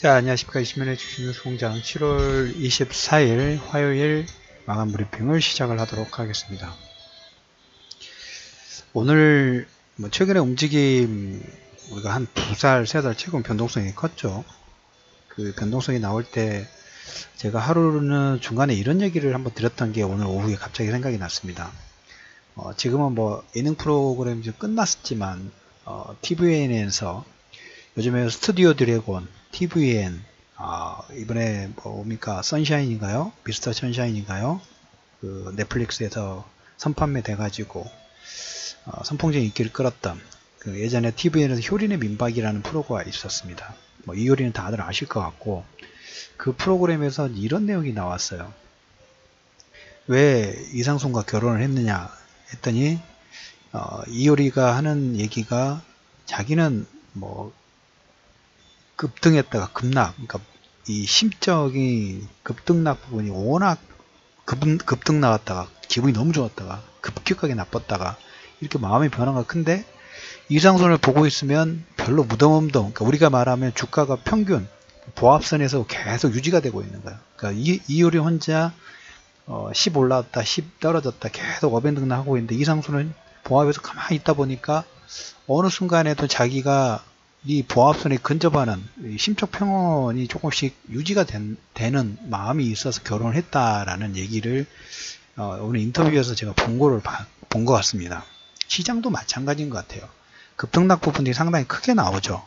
자, 안녕하십니까. 20년의 주식뉴스 공장 7월 24일 화요일 마감 브리핑을 시작을 하도록 하겠습니다. 오늘 최근에 움직임 우리가 한 2달, 3달 최근 변동성이 컸죠. 그 변동성이 나올 때 제가 하루는 중간에 이런 얘기를 한번 드렸던 게 오늘 오후에 갑자기 생각이 났습니다. 지금은 예능 프로그램이 좀 끝났었지만 TVN에서 요즘에 스튜디오 드래곤, TVN, 이번에 뭡니까? 선샤인인가요? 미스터 선샤인인가요? 그 넷플릭스에서 선판매 돼가지고 선풍적인 인기를 끌었던 그 예전에 TVN에서 효린의 민박이라는 프로가 있었습니다. 이 효리는 다들 아실 것 같고, 그 프로그램에서 이런 내용이 나왔어요. 왜 이상순과 결혼을 했느냐 했더니 이효리가 하는 얘기가 자기는 급등했다가 급락, 그러니까 이 심적인 급등락 부분이 워낙 급등 나왔다가 기분이 너무 좋았다가 급격하게 나빴다가 이렇게 마음의 변화가 큰데 이상순을 보고 있으면 별로 무덤덤, 그러니까 우리가 말하면 주가가 평균 보합선에서 계속 유지가 되고 있는 거예요. 그러니까 이효리 혼자 10 올라왔다 10 떨어졌다 계속 업앤등락 하고 있는데 이상순은 보합에서 가만히 있다 보니까 어느 순간에도 자기가 이 보합선에 근접하는 심적 평온이 조금씩 유지가 되는 마음이 있어서 결혼을 했다라는 얘기를 오늘 인터뷰에서 제가 본 것 같습니다. 시장도 마찬가지인 것 같아요. 급등락 부분이 상당히 크게 나오죠.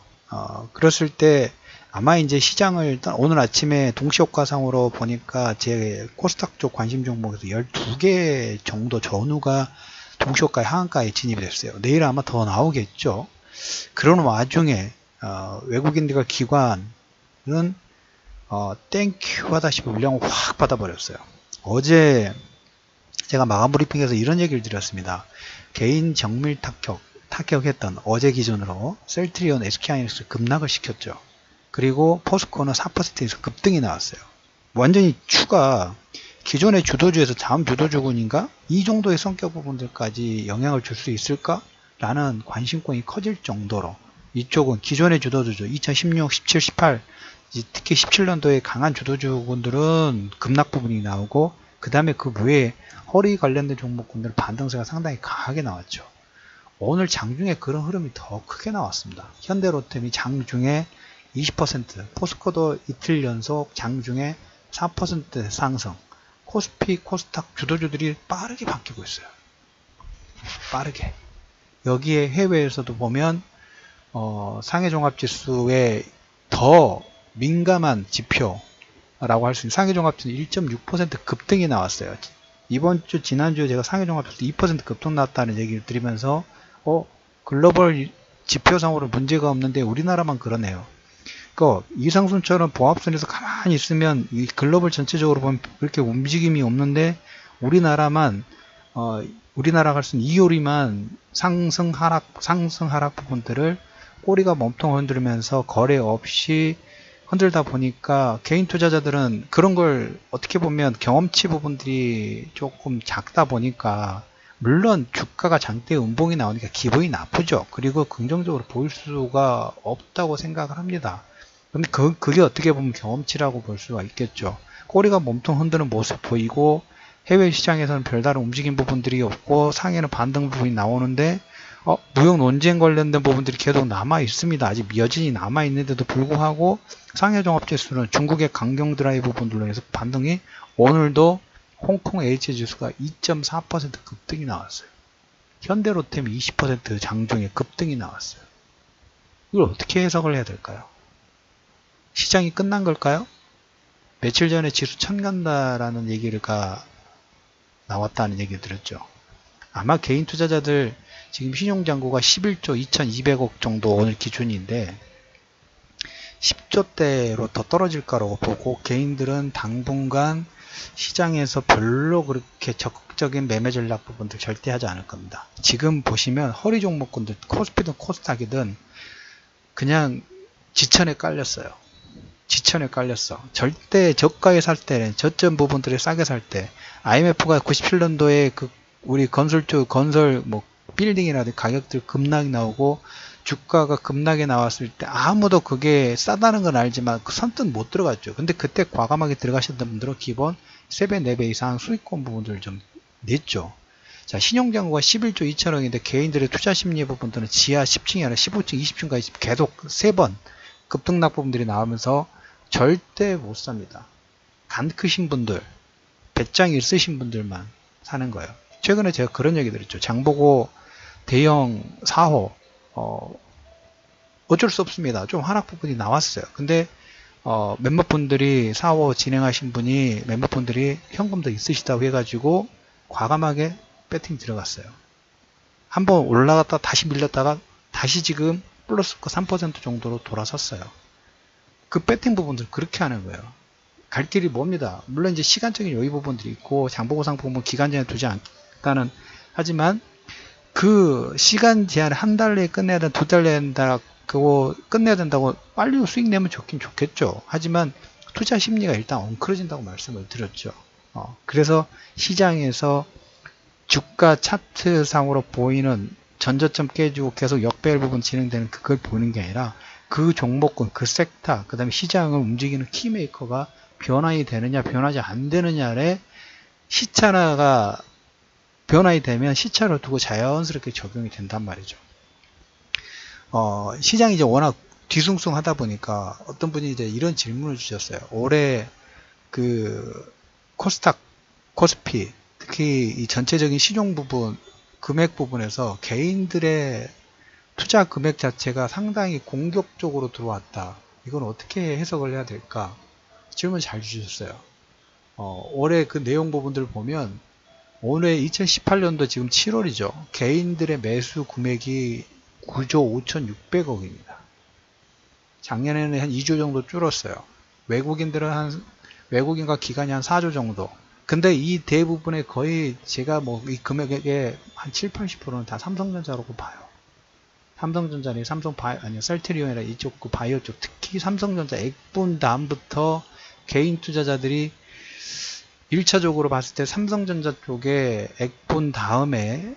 그랬을 때 아마 이제 시장을 일단 오늘 아침에 동시효과상으로 보니까 제 코스닥 쪽 관심 종목에서 12개 정도 전후가 동시효과의 하한가에 진입이 됐어요. 내일 아마 더 나오겠죠. 그런 와중에 외국인들과 기관은 땡큐 하다시피 물량을 확 받아버렸어요. 어제 제가 마감 브리핑에서 이런 얘기를 드렸습니다. 개인 정밀 타격했던 어제 기준으로 셀트리온, SK하이닉스 급락을 시켰죠. 그리고 포스코는 4%에서 급등이 나왔어요. 완전히 추가 기존의 주도주에서 다음 주도주군인가? 이 정도의 성격 부분들까지 영향을 줄 수 있을까? 라는 관심권이 커질 정도로 이쪽은 기존의 주도주죠. 2016, 17, 18 특히 17년도에 강한 주도주군들은 급락 부분이 나오고 그 다음에 그 외에 허리 관련된 종목군들 반등세가 상당히 강하게 나왔죠. 오늘 장중에 그런 흐름이 더 크게 나왔습니다. 현대로템이 장중에 20%, 포스코도 이틀 연속 장중에 4% 상승, 코스피, 코스닥 주도주들이 빠르게 바뀌고 있어요. 빠르게. 여기에 해외에서도 보면 상해종합지수에 더 민감한 지표라고 할 수 있는 상해종합지수 1.6% 급등이 나왔어요. 이번주 지난주에 제가 상해종합지수 2% 급등 나왔다는 얘기를 드리면서 글로벌 지표상으로 문제가 없는데 우리나라만 그러네요. 그러니까 이상순처럼 보합선에서 가만히 있으면 이 글로벌 전체적으로 보면 그렇게 움직임이 없는데 우리나라가 할 수 있는 이효리만 상승 하락 부분들을 꼬리가 몸통 흔들면서 거래 없이 흔들다 보니까 개인 투자자들은 그런 걸 어떻게 보면 경험치 부분들이 조금 작다 보니까 물론 주가가 장대 음봉이 나오니까 기분이 나쁘죠. 그리고 긍정적으로 보일 수가 없다고 생각을 합니다. 근데 그게 어떻게 보면 경험치라고 볼 수가 있겠죠. 꼬리가 몸통 흔드는 모습 보이고 해외 시장에서는 별다른 움직임 부분들이 없고 상해는 반등 부분이 나오는데 무역 논쟁 관련된 부분들이 계속 남아 있습니다. 아직 여전히 남아 있는데도 불구하고 상해 종합지수는 중국의 강경 드라이브 부분들로 해서 반등이 오늘도 홍콩 H 지수가 2.4% 급등이 나왔어요. 현대로템이 20% 장중에 급등이 나왔어요. 이걸 어떻게 해석을 해야 될까요? 시장이 끝난 걸까요? 며칠 전에 지수 천 간다라는 얘기가 나왔다는 얘기 들었죠. 아마 개인 투자자들 지금 신용잔고가 11조 2200억 정도 오늘 기준인데 10조대로 더 떨어질 거라고 보고 개인들은 당분간 시장에서 별로 그렇게 적극적인 매매 전략 부분들 절대 하지 않을 겁니다. 지금 보시면 허리 종목군들 코스피든 코스닥이든 그냥 지천에 깔렸어요. 지천에 깔렸어. 절대 저가에 살 때는 저점 부분들을 싸게 살 때 IMF가 97년도에 우리 건설 빌딩이라든지 가격들 급락이 나오고 주가가 급락에 나왔을 때 아무도 그게 싸다는 건 알지만 그 선뜻 못 들어갔죠. 근데 그때 과감하게 들어가셨던 분들은 기본 3배, 4배 이상 수익권 부분들을 좀 냈죠. 자, 신용장고가 11조 2천억인데 개인들의 투자 심리 부분들은 지하 10층이 아니라 15층, 20층까지 계속 3번 급등락 부분들이 나오면서 절대 못 삽니다. 간 크신 분들, 배짱이 있으신 분들만 사는 거예요. 최근에 제가 그런 얘기 들었죠. 장보고 대형 4호 어쩔 수 없습니다. 좀 하락 부분이 나왔어요. 근데 몇몇 분들이 4호 진행하신 분이 몇몇 분들이 현금도 있으시다고 해가지고 과감하게 배팅 들어갔어요. 한번 올라갔다 다시 밀렸다가 다시 지금 플러스 3% 정도로 돌아섰어요. 그 배팅 부분들 그렇게 하는 거예요. 갈 길이 멉니다. 물론 이제 시간적인 여유 부분들이 있고 장보고 상품은 기간제한에 두지 않다는 하지만 그 시간 제한을 한 달 내에 끝내야 된다, 2달 내야 된다, 그거 끝내야 된다고 빨리 수익 내면 좋긴 좋겠죠. 하지만 투자 심리가 일단 엉클어진다고 말씀을 드렸죠. 그래서 시장에서 주가 차트상으로 보이는 전저점 깨지고 계속 역배열 부분 진행되는 그걸 보는 게 아니라 그 종목군, 그 섹터, 그 다음에 시장을 움직이는 키메이커가 변화이 되느냐, 변하지 안 되느냐에 시차가 변화이 되면 시차를 두고 자연스럽게 적용이 된단 말이죠. 시장이 이제 워낙 뒤숭숭하다 보니까 어떤 분이 이제 이런 질문을 주셨어요. 올해 그 코스닥, 코스피, 특히 이 전체적인 시종 부분, 금액 부분에서 개인들의 투자 금액 자체가 상당히 공격적으로 들어왔다. 이건 어떻게 해석을 해야 될까? 질문 잘 주셨어요. 올해 그 내용 부분들을 보면 올해 2018년도 지금 7월이죠. 개인들의 매수 금액이 9조 5,600억입니다. 작년에는 한 2조 정도 줄었어요. 외국인과 기관이 한 4조 정도. 근데 이 대부분의 거의 제가 뭐 이 금액의 한 7, 80%는 다 삼성전자라고 봐요. 삼성전자니 아니요, 셀트리온이나 이쪽 그 바이오 쪽, 특히 삼성전자 액분 다음부터 개인 투자자들이 1차적으로 봤을 때 삼성전자 쪽에 액분 다음에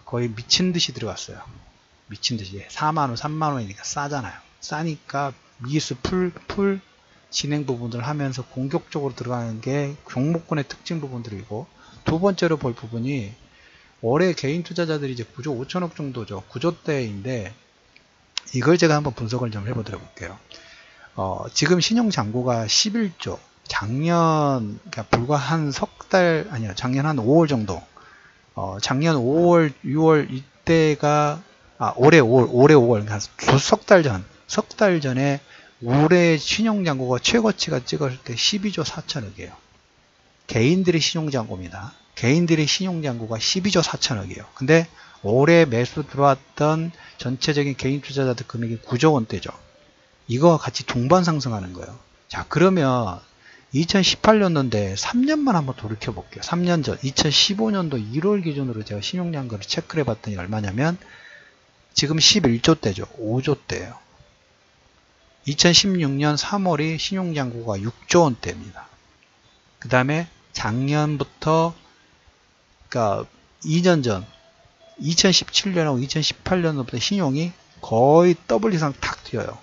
거의 미친 듯이 들어갔어요. 미친 듯이 4만원, 3만원이니까 싸잖아요. 싸니까 미수 풀 진행 부분들을 하면서 공격적으로 들어가는 게 종목군의 특징 부분들이고, 두 번째로 볼 부분이 올해 개인 투자자들이 이제 9조 5천억 정도죠. 9조대인데 이걸 제가 한번 분석을 좀 해보도록 볼게요. 지금 신용잔고가 11조, 작년 그러니까 불과 한 석 달 아니요, 작년 한 5월 정도, 작년 5월 6월 이때가 올해 5월 그러니까 석 달 전에 올해 신용잔고가 최고치가 찍었을 때 12조 4천억이에요. 개인들의 신용잔고입니다. 개인들의 신용잔고가 12조 4천억이에요. 근데 올해 매수 들어왔던 전체적인 개인 투자자들 금액이 9조 원대죠. 이거와 같이 동반 상승하는 거예요. 자, 그러면 2018년도인데 3년만 한번 돌이켜 볼게요. 3년 전 2015년도 1월 기준으로 제가 신용잔고를 체크를 해봤더니 얼마냐면 지금 11조대죠. 5조대예요. 2016년 3월이 신용잔고가 6조 원대입니다. 그 다음에 작년부터 그러니까 2년 전 2017년하고 2018년부터 신용이 거의 더블 이상 탁 뛰어요.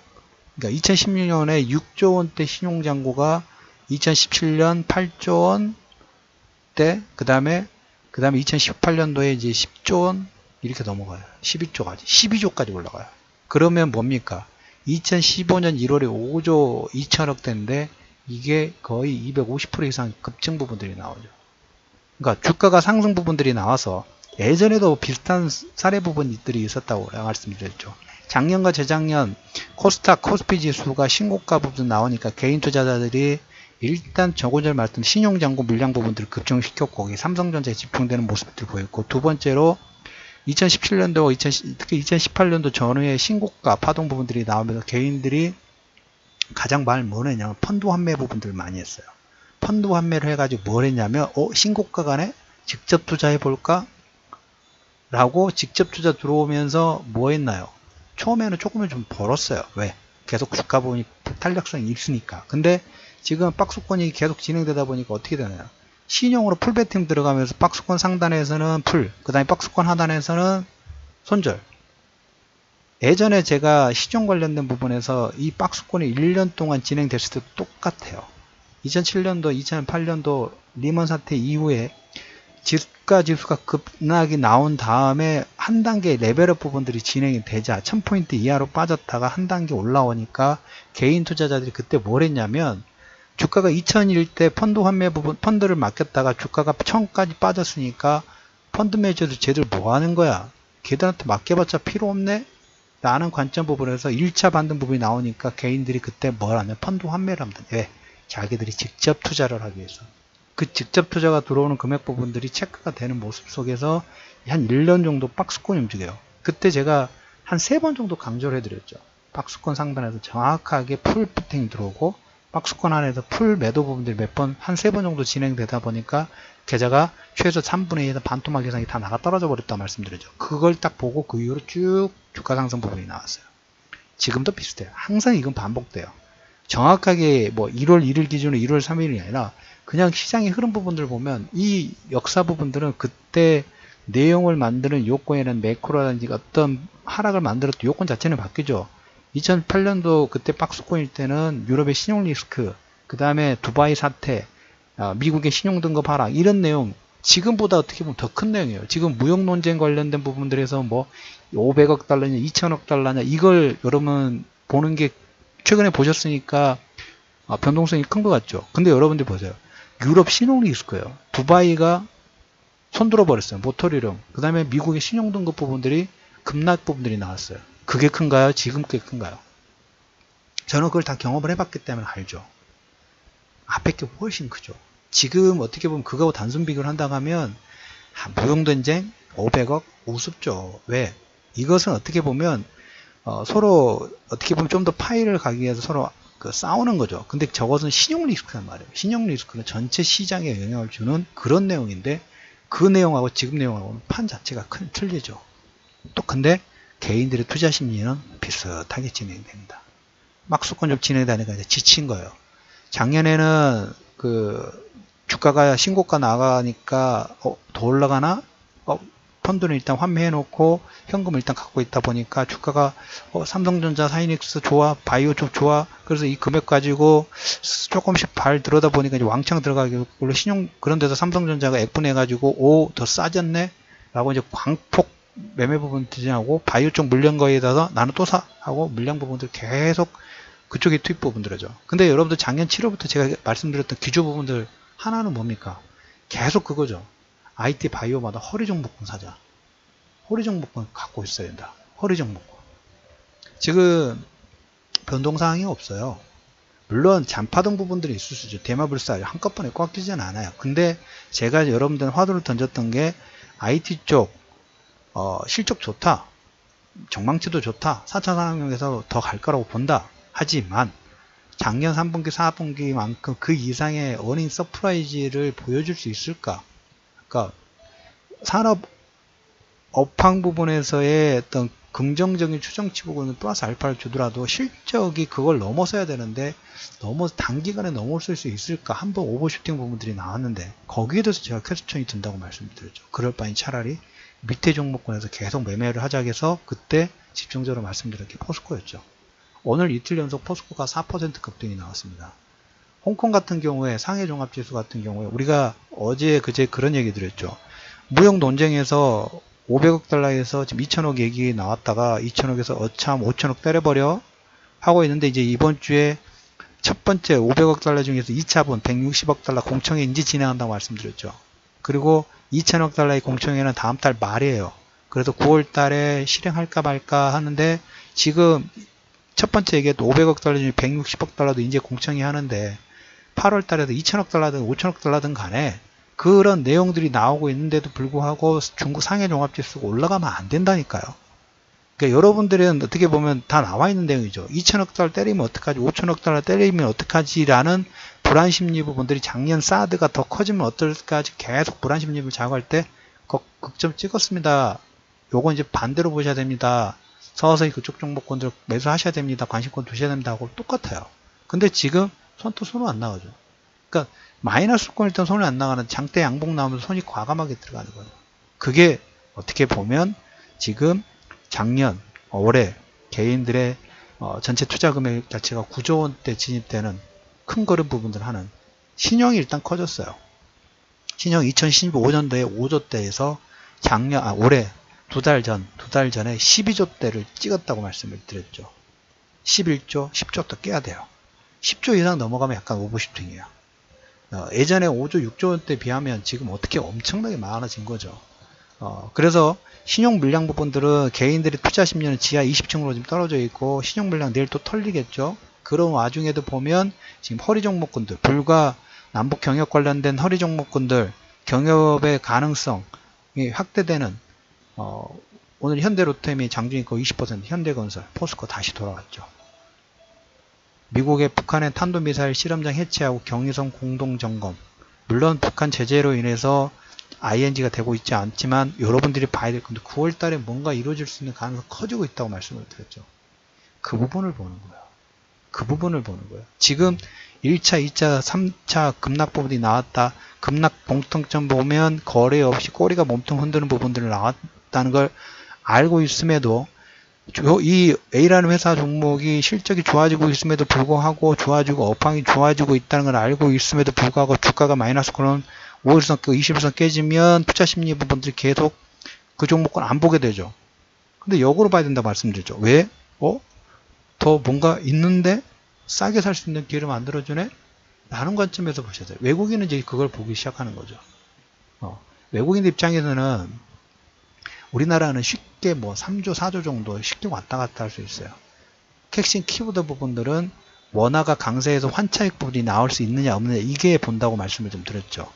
그러니까 2016년에 6조 원대 신용잔고가 2017년 8조 원대, 그 다음에 2018년도에 이제 10조 원 이렇게 넘어가요. 12조까지 올라가요. 그러면 뭡니까? 2015년 1월에 5조 2천억대인데 이게 거의 250% 이상 급증 부분들이 나오죠. 그러니까 주가가 상승 부분들이 나와서 예전에도 비슷한 사례 부분들이 있었다고 말씀드렸죠. 작년과 재작년 코스닥, 코스피 지수가 신고가 부분 나오니까 개인 투자자들이 일단 조금 전에 말했던 신용잔고 물량 부분들을 급증시켰고 거기 삼성전자에 집중되는 모습들을 보였고, 두 번째로 2017년도, 특히 2018년도 전후에 신고가 파동 부분들이 나오면서 개인들이 가장 말 뭐냐면 펀드 환매 부분들을 많이 했어요. 펀드 환매를 해가지고 뭘 했냐면 신고가 간에 직접 투자해 볼까? 라고 직접 투자 들어오면서 뭐 했나요? 처음에는 조금은 좀 벌었어요. 왜? 계속 주가 부분이 탄력성이 있으니까. 근데 지금 박스권이 계속 진행되다 보니까 어떻게 되나요? 신용으로 풀배팅 들어가면서 박스권 상단에서는 풀, 그 다음에 박스권 하단에서는 손절. 예전에 제가 시종 관련된 부분에서 이 박스권이 1년 동안 진행됐을 때도 똑같아요. 2007년도, 2008년도 리먼 사태 이후에 주가 지수가 급락이 나온 다음에 한 단계 레벨업 부분들이 진행이 되자 1000포인트 이하로 빠졌다가 한 단계 올라오니까 개인 투자자들이 그때 뭘 했냐면 주가가 2000일 때 펀드 환매 부분, 펀드를 맡겼다가 주가가 1000까지 빠졌으니까 펀드 매니저들 쟤들 뭐 하는 거야? 걔들한테 맡겨봤자 필요 없네? 라는 관점 부분에서 1차 반등 부분이 나오니까 개인들이 그때 뭘 하냐? 펀드 환매를 합니다. 왜? 자기들이 직접 투자를 하기 위해서. 그 직접 투자가 들어오는 금액 부분들이 체크가 되는 모습 속에서 한 1년 정도 박스권이 움직여요. 그때 제가 한 3번 정도 강조를 해드렸죠. 박스권 상단에서 정확하게 풀 부팅이 들어오고 박스권 안에서 풀 매도 부분들이 몇 번, 한 3번 정도 진행되다 보니까 계좌가 최소 3분의 2에서 반토막 이상이 다 나가 떨어져 버렸다 말씀드렸죠. 그걸 딱 보고 그 이후로 쭉 주가 상승 부분이 나왔어요. 지금도 비슷해요. 항상 이건 반복돼요. 정확하게 뭐 1월 1일 기준으로 1월 3일이 아니라 그냥 시장의 흐름 부분들 보면 이 역사 부분들은 그때 내용을 만드는 요건이라는 매크로라든지 어떤 하락을 만들었던 요건 자체는 바뀌죠. 2008년도 그때 박스권일 때는 유럽의 신용 리스크, 그 다음에 두바이 사태, 미국의 신용 등급 하락 이런 내용 지금보다 어떻게 보면 더 큰 내용이에요. 지금 무역 논쟁 관련된 부분들에서 뭐 500억 달러냐 2천억 달러냐 이걸 여러분 보는 게 최근에 보셨으니까 변동성이 큰 것 같죠. 근데 여러분들 보세요. 유럽 신용 리스크예요. 두바이가 손들어 버렸어요. 모터리름. 그 다음에 미국의 신용 등급 부분들이 급락 부분들이 나왔어요. 그게 큰가요? 지금 꽤 큰가요? 저는 그걸 다 경험을 해봤기 때문에 알죠. 앞에 게 훨씬 크죠. 지금 어떻게 보면 그거하고 단순 비교를 한다고 하면 무용전쟁 500억 우습죠. 왜? 이것은 어떻게 보면 서로 어떻게 보면 좀 더 파일을 가기 위해서 서로 싸우는 거죠. 근데 저것은 신용 리스크란 말이에요. 신용 리스크는 전체 시장에 영향을 주는 그런 내용인데 그 내용하고 지금 내용하고는 판 자체가 틀리죠. 또 근데 개인들의 투자 심리는 비슷하게 진행됩니다. 박스권적 진행되니까 이제 지친 거예요. 작년에는 주가가 신고가 나가니까 더 올라가나? 펀드는 일단 환매해 놓고 현금을 일단 갖고 있다 보니까 주가가 삼성전자, 하이닉스 좋아, 바이오 좀 좋아. 그래서 이 금액 가지고 조금씩 발 들어다 보니까 이제 왕창 들어가기로 신용 그런 데서 삼성전자가 액분해 가지고 더 싸졌네 라고 이제 광폭 매매 부분 들이하고 바이오 쪽 물량 거에 대해서 나는 또 사 하고 물량 부분들 계속 그쪽에 투입 부분들이죠. 근데 여러분들 작년 7월부터 제가 말씀드렸던 기조 부분들 하나는 뭡니까? 계속 그거죠. IT 바이오마다 허리 종목군 사자. 허리 종목군 갖고 있어야 된다. 허리 종목군. 지금 변동사항이 없어요. 물론 잔파동 부분들이 있을 수 있죠. 대마불사 한꺼번에 꽉 끼지는 않아요. 근데 제가 여러분들 화두를 던졌던 게 IT 쪽 실적 좋다. 정망치도 좋다. 4차 산업용에서 더 갈 거라고 본다. 하지만 작년 3분기, 4분기만큼 그 이상의 어닝 서프라이즈를 보여줄 수 있을까? 그러니까 산업 업황 부분에서의 어떤 긍정적인 추정치 부분은 플러스 알파를 주더라도 실적이 그걸 넘어서야 되는데 너무 단기간에 넘어설 수 있을까? 한번 오버슈팅 부분들이 나왔는데 거기에 대해서 제가 퀘스천이 든다고 말씀드렸죠. 그럴 바엔 차라리 밑에 종목군에서 계속 매매를 하자 해서 그때 집중적으로 말씀드린 게 포스코였죠. 오늘 이틀 연속 포스코가 4% 급등이 나왔습니다. 홍콩 같은 경우에 상해 종합지수 같은 경우에 우리가 어제 그제 그런 얘기 드렸죠. 무역 논쟁에서 500억 달러에서 지금 2천억 얘기 나왔다가 2천억에서 어참 5천억 때려버려 하고 있는데 이제 이번 주에 첫 번째 500억 달러 중에서 2차분 160억 달러 공청회 인지 진행한다고 말씀드렸죠. 그리고 2천억 달러의 공청회는 다음 달 말이에요. 그래서 9월 달에 실행할까 말까 하는데 지금 첫 번째 얘기했던 500억 달러 중에 160억 달러도 이제 공청회 하는데 8월 달에도 2천억 달러든 5천억 달러든 간에 그런 내용들이 나오고 있는데도 불구하고 중국 상해 종합지수가 올라가면 안 된다니까요. 그러니까 여러분들은 어떻게 보면 다 나와 있는 내용이죠. 2천억 달러 때리면 어떡하지, 5천억 달러 때리면 어떡하지라는 불안심리 부분들이 작년 사드가 더 커지면 어떨까지 계속 불안심리를 자극할 때 극점 찍었습니다. 요건 이제 반대로 보셔야 됩니다. 서서히 그쪽 종목권들 매수하셔야 됩니다. 관심권 두셔야 됩니다. 하고 똑같아요. 근데 지금 손도 손은 안 나가죠. 그러니까 마이너스권일 땐 손이 안 나가는 장대 양봉 나오면서 손이 과감하게 들어가는 거예요. 그게 어떻게 보면 지금 작년, 올해 개인들의 전체 투자 금액 자체가 9조 원대 진입되는 큰 거름 부분들 하는 신용이 일단 커졌어요. 신용 2015년도에 5조대에서 올해 두 달 전에 12조대를 찍었다고 말씀을 드렸죠. 11조, 10조 또 깨야 돼요. 10조 이상 넘어가면 약간 오버슈팅이에요. 예전에 5조, 6조 원대 비하면 지금 어떻게 엄청나게 많아진 거죠. 그래서 신용 물량 부분들은 개인들이 투자 심리는 지하 20층으로 지금 떨어져 있고 신용 물량 내일 또 털리겠죠. 그런 와중에도 보면 지금 허리 종목군들, 불과 남북 경협 관련된 허리 종목군들 경협의 가능성이 확대되는 오늘 현대로템이 장중이 거의 20%, 현대건설, 포스코 다시 돌아왔죠. 미국의 북한의 탄도미사일 실험장 해체하고 경위성 공동점검. 물론 북한 제재로 인해서 ING가 되고 있지 않지만 여러분들이 봐야 될 건데 9월 달에 뭔가 이루어질 수 있는 가능성이 커지고 있다고 말씀을 드렸죠. 그 부분을 보는 거예요. 그 부분을 보는 거예요. 지금 1차, 2차, 3차 급락 부분이 나왔다. 급락 공통점 보면 거래 없이 꼬리가 몸통 흔드는 부분들이 나왔다는 걸 알고 있음에도 이 A라는 회사 종목이 실적이 좋아지고 있음에도 불구하고 좋아지고 업황이 좋아지고 있다는 걸 알고 있음에도 불구하고 주가가 마이너스 그런 5일선, 20일선 깨지면 투자 심리 부분들이 계속 그 종목은 안 보게 되죠. 근데 역으로 봐야 된다고 말씀드렸죠. 왜? 더 뭔가 있는데 싸게 살 수 있는 기회를 만들어주네? 라는 관점에서 보셔야 돼요. 외국인은 이제 그걸 보기 시작하는 거죠. 외국인 입장에서는 우리나라는 쉽게 3조, 4조 정도 쉽게 왔다 갔다 할 수 있어요. 핵심 키보드 부분들은 원화가 강세에서 환차익 부분이 나올 수 있느냐 없느냐 이게 본다고 말씀을 좀 드렸죠.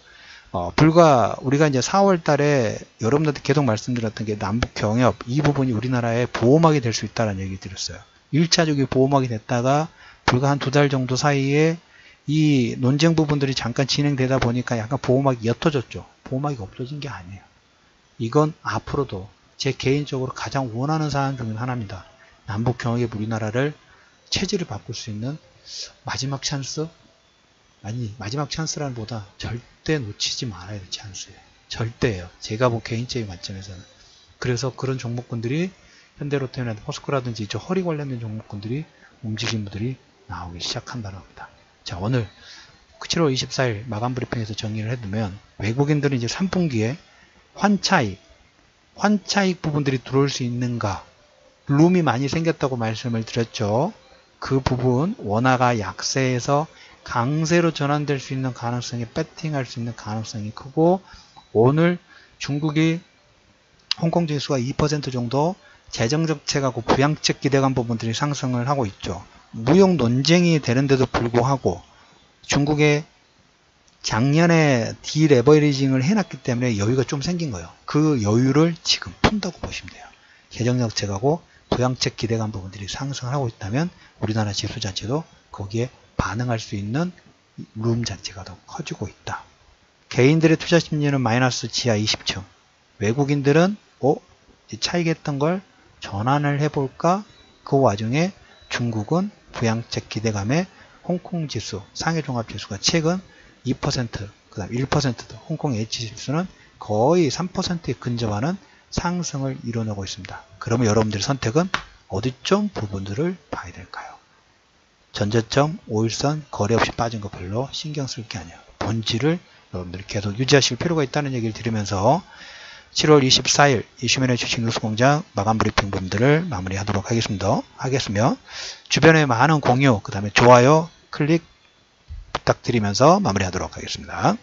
불과 우리가 이제 4월 달에 여러분들한테 계속 말씀드렸던 게 남북 경협 이 부분이 우리나라의 보호막이 될 수 있다는 얘기 드렸어요. 1차적인 보호막이 됐다가 불과 한 2달 정도 사이에 이 논쟁 부분들이 잠깐 진행되다 보니까 약간 보호막이 옅어졌죠. 보호막이 없어진 게 아니에요. 이건 앞으로도 제 개인적으로 가장 원하는 사안 중 하나입니다. 남북 경협이 우리나라를 체질을 바꿀 수 있는 마지막 찬스? 아니, 마지막 찬스라는 보다 절대 놓치지 말아야 될 찬스예요. 절대예요. 제가 본 개인적인 관점에서는. 그래서 그런 종목군들이 현대로템이나 포스코라든지 저 허리 관련된 종목군들이 움직임들이 나오기 시작한다는 겁니다. 자, 오늘 7월 24일 마감 브리핑에서 정리를 해두면 외국인들은 이제 3분기에 환차익 부분들이 들어올 수 있는가? 룸이 많이 생겼다고 말씀을 드렸죠. 그 부분 원화가 약세에서 강세로 전환될 수 있는 가능성이 배팅할 수 있는 가능성이 크고 오늘 중국이 홍콩 지수가 2% 정도 재정정책하고 부양책 기대감 부분들이 상승을 하고 있죠. 무역 논쟁이 되는데도 불구하고 중국의 작년에 디레버리징을 해놨기 때문에 여유가 좀 생긴 거예요. 그 여유를 지금 푼다고 보시면 돼요. 재정정책하고 부양책 기대감 부분들이 상승을 하고 있다면 우리나라 지수 자체도 거기에 반응할 수 있는 룸 자체가 더 커지고 있다. 개인들의 투자 심리는 마이너스 지하 20층. 외국인들은 차익했던 걸 전환을 해볼까? 그 와중에 중국은 부양책 기대감에 홍콩 지수, 상해 종합 지수가 최근 2%, 그 다음 1%도 홍콩 H지수는 거의 3%에 근접하는 상승을 이뤄내고 있습니다. 그러면 여러분들의 선택은 어디쯤 부분들을 봐야 될까요? 전저점, 5일선, 거래 없이 빠진 거 별로 신경 쓸 게 아니에요. 본질을 여러분들이 계속 유지하실 필요가 있다는 얘기를 드리면서 7월 24일 이슈맨의 주식 뉴스 공장 마감 브리핑 분들을 마무리하도록 하겠으며 주변에 많은 공유, 그 다음에 좋아요, 클릭 부탁드리면서 마무리하도록 하겠습니다.